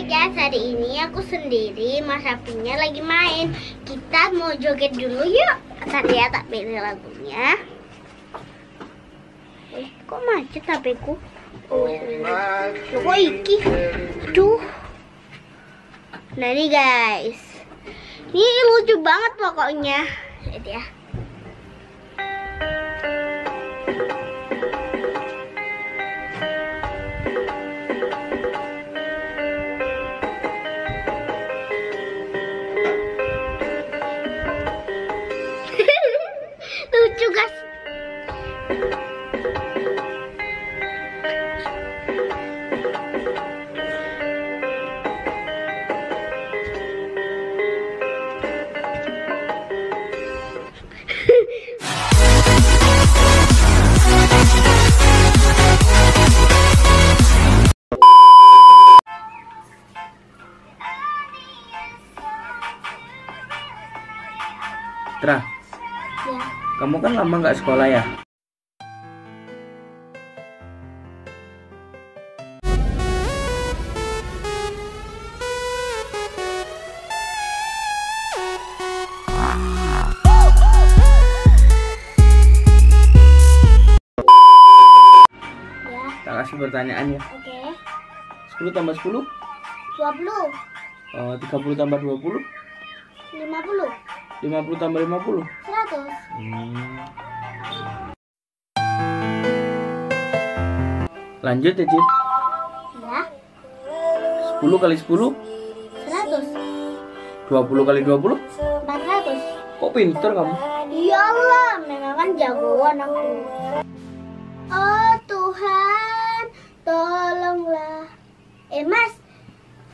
guys, hari ini aku sendiri, Mas Apinya lagi main. Kita mau joget dulu yuk. Tadi ya tak pilih lagunya. Kok macet HPku? Loh, kok iki? Aduh. Nah ini guys, ini lucu banget pokoknya. Lihat ya. Lucu guys. Tra, Ya. kamu kan lama nggak sekolah ya? Ya. Tak kasih pertanyaan ya. Oke. 10 tambah 10? 20. 30 tambah 20? 50. 50 tambah 50? 100. Lanjut ya, Cid. Ya. 10 kali 10? 100. 20 kali 20? 400. Kok pinter kamu? Ya Allah, memang kan jagoan aku. Oh Tuhan, tolonglah. Mas,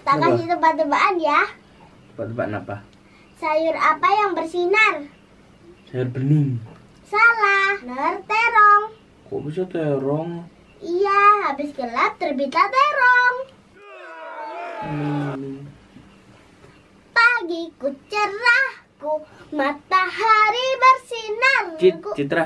tak Apa? kasih tebak-tebakan ya. Tebak-tebakan apa? Sayur apa yang bersinar? Sayur bening. Salah, terong. Kok bisa terong? Iya, habis gelap terbitlah terong. Pagiku cerahku, matahari bersinar. Citra.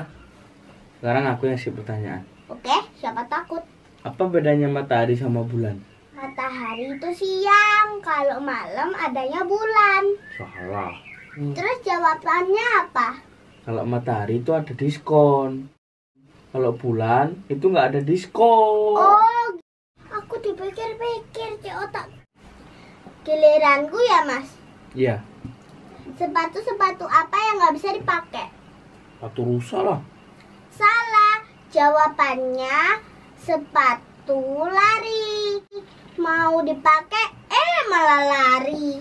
Sekarang aku yang kasih pertanyaan. Oke, siapa takut? Apa bedanya matahari sama bulan? Matahari itu siang, kalau malam adanya bulan. Salah. Terus jawabannya apa? Kalau matahari itu ada diskon. Kalau bulan itu nggak ada diskon. Oh, aku dipikir-pikir di otak. Giliranku ya Mas. Iya. Sepatu-sepatu apa yang nggak bisa dipakai? Sepatu rusak lah. Salah, jawabannya sepatu lari. Mau dipakai, malah lari.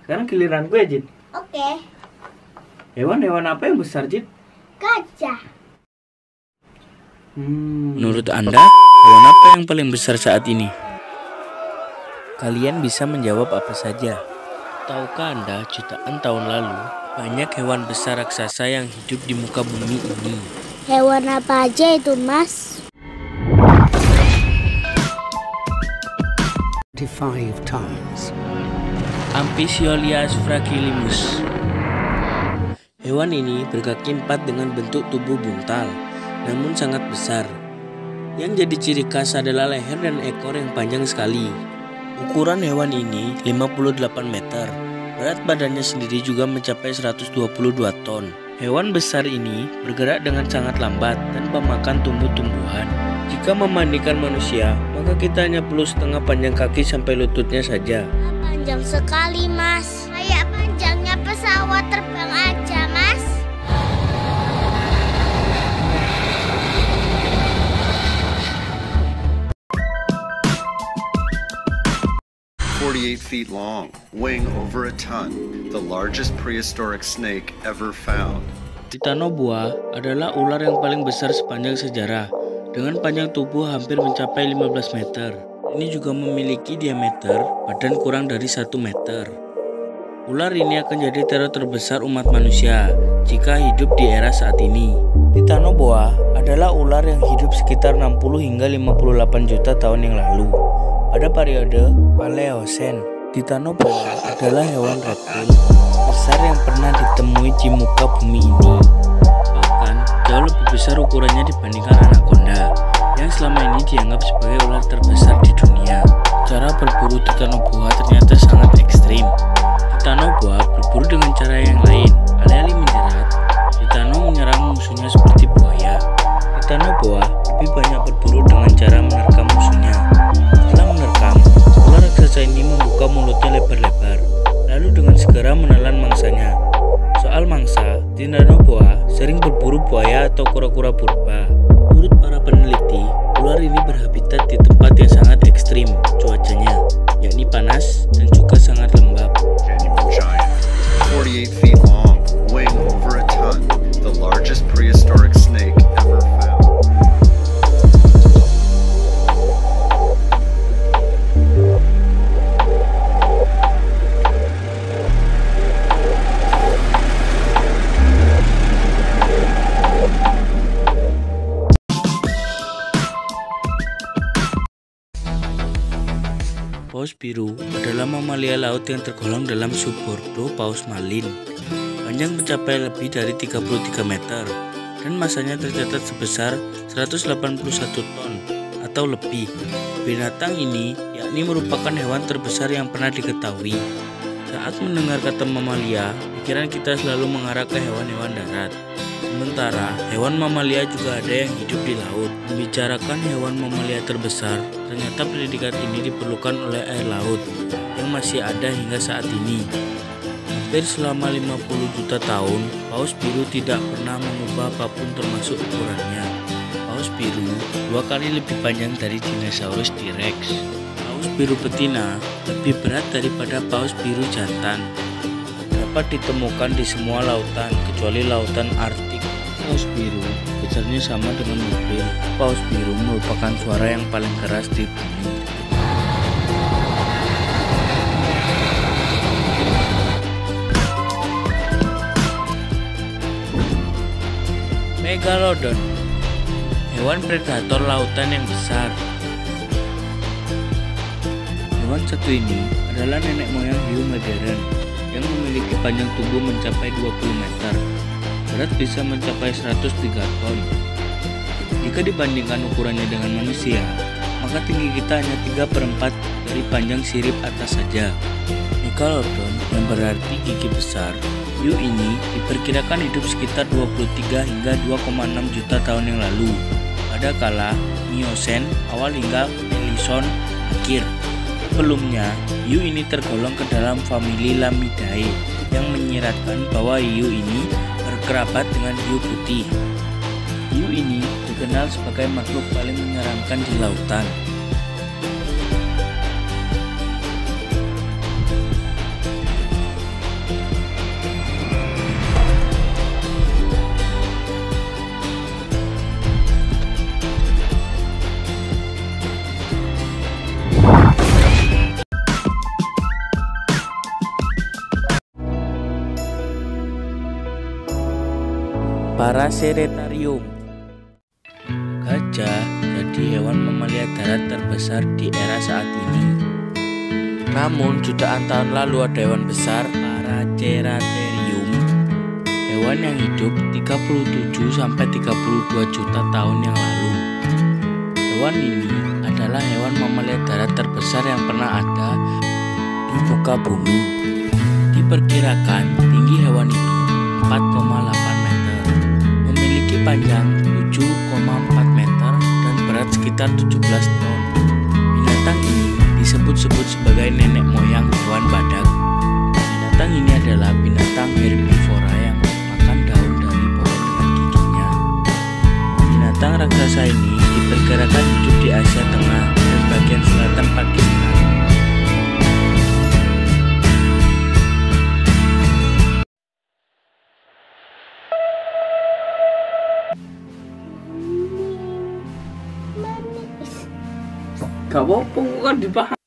Sekarang giliranku ya, Jid. Oke, Hewan-hewan apa yang besar, Jid? gajah. Menurut Anda, hewan apa yang paling besar saat ini? Kalian bisa menjawab apa saja. Tahukah Anda, jutaan tahun lalu, banyak hewan besar raksasa yang hidup di muka bumi ini? Hewan apa aja itu, Mas? 5 times. Amphiolius fragilismus. Hewan ini berkaki 4 dengan bentuk tubuh buntal, namun sangat besar. Yang jadi ciri khas adalah leher dan ekor yang panjang sekali. Ukuran hewan ini 58 meter. Berat badannya sendiri juga mencapai 122 ton. Hewan besar ini bergerak dengan sangat lambat dan pemakan tumbuh-tumbuhan. Jika memandikan manusia, maka kita hanya perlu setengah panjang kaki sampai lututnya saja. Panjang sekali, Mas. Kayak panjangnya pesawat terbang aja, Mas. Feet long, weighing over a ton, the largest prehistoric snake ever found. Titanoboa adalah ular yang paling besar sepanjang sejarah, dengan panjang tubuh hampir mencapai 15 meter. Ini juga memiliki diameter badan kurang dari 1 meter. Ular ini akan jadi teror terbesar umat manusia jika hidup di era saat ini. Titanoboa adalah ular yang hidup sekitar 60 hingga 58 juta tahun yang lalu. Pada periode Paleosen, Titanoboa adalah hewan reptil besar yang pernah ditemui di muka bumi ini. Bahkan jauh lebih besar ukurannya dibandingkan anaconda yang selama dianggap sebagai ular terbesar di dunia. Cara berburu Titanoboa ternyata sangat ekstrim. Titanoboa berburu dengan cara yang lain. Alih-alih menjerat, Titano menyerang musuhnya seperti buaya. Titanoboa lebih banyak berburu dengan cara menerkam musuhnya. Setelah menerkam, ular raksasa ini membuka mulutnya lebar-lebar, lalu dengan segera menelan mangsanya. Soal mangsa, Titanoboa sering berburu buaya atau kura-kura purba. Menurut para peneliti, ular ini berhabitat di tempat yang sangat ekstrim cuacanya, yakni panas dan juga sangat lembab. Genuine giant, 48 feet long, weighing over a ton, the largest prehistoric snake ever found. Paus biru adalah mamalia laut yang tergolong dalam subordo Paus marlin. Panjang mencapai lebih dari 33 meter dan masanya tercatat sebesar 181 ton atau lebih. Binatang ini yakni merupakan hewan terbesar yang pernah diketahui. Saat mendengar kata mamalia, pikiran kita selalu mengarah ke hewan-hewan darat. Sementara hewan mamalia juga ada yang hidup di laut. Membicarakan hewan mamalia terbesar, ternyata predikat ini diperlukan oleh air laut yang masih ada hingga saat ini. Hampir selama 50 juta tahun, paus biru tidak pernah mengubah apapun termasuk ukurannya. Paus biru 2 kali lebih panjang dari dinosaurus T-Rex. Paus biru betina lebih berat daripada paus biru jantan. Dapat ditemukan di semua lautan kecuali lautan Arktik. Paus biru besarnya sama dengan mobil. Paus biru merupakan suara yang paling keras di bumi. Megalodon, hewan predator lautan yang besar. Hewan satu ini adalah nenek moyang hiu modern yang memiliki panjang tubuh mencapai 20 meter. Berat bisa mencapai 103 ton. Jika dibandingkan ukurannya dengan manusia, maka tinggi kita hanya 3/4 dari panjang sirip atas saja. Megalodon yang berarti gigi besar, hiu ini diperkirakan hidup sekitar 23 hingga 2,6 juta tahun yang lalu, pada kala Miosen awal hingga Peleison akhir. Sebelumnya, hiu ini tergolong ke dalam famili Lamidae yang menyiratkan bahwa hiu ini berkerabat dengan hiu putih. Hiu ini dikenal sebagai makhluk paling menyeramkan di lautan. Paraceretarium. Gajah jadi hewan mamalia darat terbesar di era saat ini. Namun jutaan tahun lalu ada hewan besar Paraceratarium, hewan yang hidup 37-32 juta tahun yang lalu. Hewan ini adalah hewan mamalia darat terbesar yang pernah ada di muka bumi. Diperkirakan tinggi hewan ini 4,8 meter, memiliki panjang 7,4 meter dan berat sekitar 17 ton. Binatang ini disebut-sebut sebagai nenek moyang hewan badak. Binatang ini adalah binatang herbivora yang makan daun dari pohon dengan giginya. Binatang raksasa ini diperkirakan hidup di Asia Tengah dan bagian selatan Pakistan. Gak apa-apa kan dipahami.